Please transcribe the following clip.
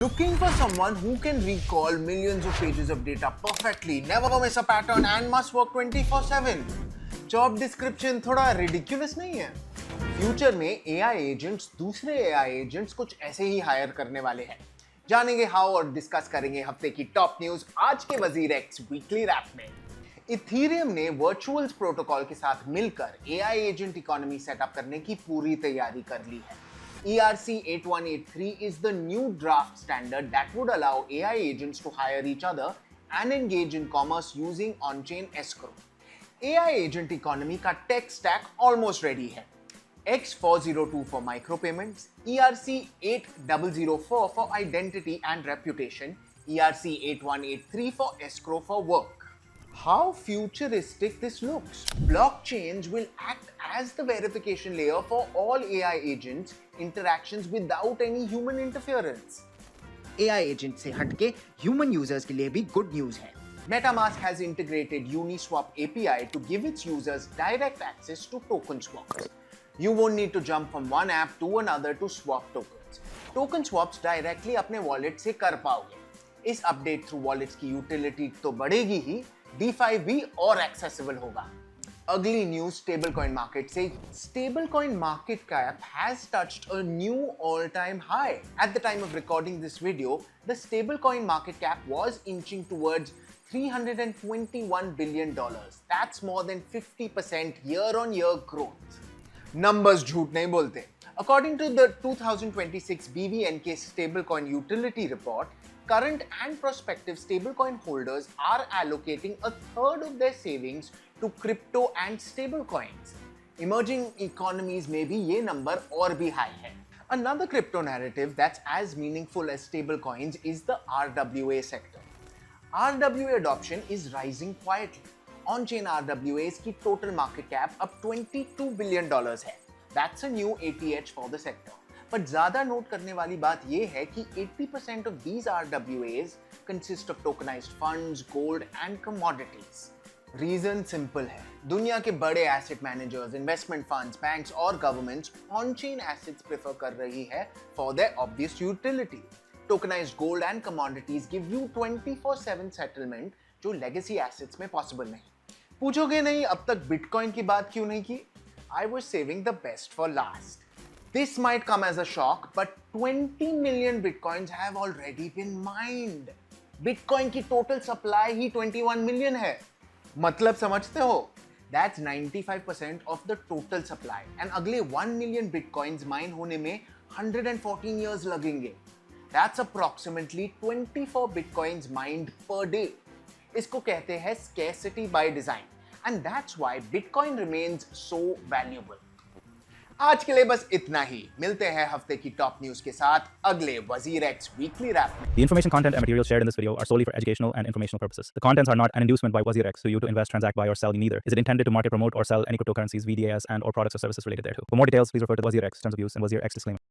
Looking for someone who can recall millions of pages of data perfectly, never miss a pattern and must work 24/7. Job description थोड़ा ridiculous नहीं है? Future में AI agents दूसरे AI agents कुछ ऐसे ही higher करने वाले हैं। जानेंगे हाउ और डिस्कस करेंगे हफ्ते की टॉप न्यूज आज के वजीर एक्स वीकली रैप में। इथीरियम ने वर्चुअल्स प्रोटोकॉल के साथ मिलकर AI एजेंट इकोनॉमी सेटअप करने की पूरी तैयारी कर ली है। ERC-8183 is the new draft standard that would allow AI agents to hire each other and engage in commerce using on-chain escrow. AI agent economy का tech stack almost ready है। X402 for micropayments, ERC-8004 for identity and reputation, ERC-8183 for escrow for work. How futuristic this looks. Blockchains will act as the verification layer for all AI agents interactions without any human interference. AI agent से हटके human users के लिए भी good news है। MetaMask has integrated Uniswap API to give its users direct access to token swaps. You won't need to jump from one app to another to swap tokens. Token swaps directly अपने wallet से कर पाओगे। इस update through wallets की utility तो बढ़ेगी ही, DeFi भी और accessible होगा। Ugly news stablecoin market से stablecoin market cap has touched a new all-time high. At the time of recording this video, the stablecoin market cap was inching towards $321 billion. That's more than 50% year-on-year growth. Numbers झूठ नहीं बोलते. According to the 2026 BVNK stablecoin utility report, current and prospective stablecoin holders are allocating a third of their savings to crypto and stablecoins. Emerging economies में भी ये number और भी high है. Another crypto narrative that's as meaningful as stablecoins is the RWA sector. RWA adoption is rising quietly. On-chain RWAs की total market cap अब $22 billion है. That's a new ATH for the sector. But ज़्यादा note करने वाली बात ये है कि 80% of these RWAs consist of tokenized funds, gold and commodities. Reason simple है। दुनिया के बड़े asset managers, investment funds, banks और गवर्नमेंट्स ऑन-चेन एसेट्स प्रेफर कर रही है for their obvious utility. Tokenised gold and commodities give you 24/7 settlement जो legacy assets में पॉसिबल नहीं। पूछोगे नहीं अब तक बिटकॉइन की बात क्यों नहीं की? I was saving the best for last. This might come as a shock, but 20 million bitcoins have already been mined. Bitcoin की total supply ही 21 million है। मतलब समझते हो? That's 95% of the total supply. And अगले 1 million bitcoins mine होने में 114 years लगेंगे. That's approximately 24 bitcoins mined per day. इसको कहते हैं scarcity by design. And that's why Bitcoin remains so valuable. आज के लिए बस इतना ही। मिलते हैं हफ्ते की टॉप न्यूज के साथ अगले वजीर एक्स वीकली रैप में। The information, content, and materials shared in this video are solely for educational and informational purposes. The contents are not an inducement by Wazir X to you to invest, transact, buy, or sell. Neither is it intended to market, promote, or sell any cryptocurrencies, VDAs, and/or products or services related thereto. For more details, please refer to Wazir X terms of use and Wazir X disclaimer.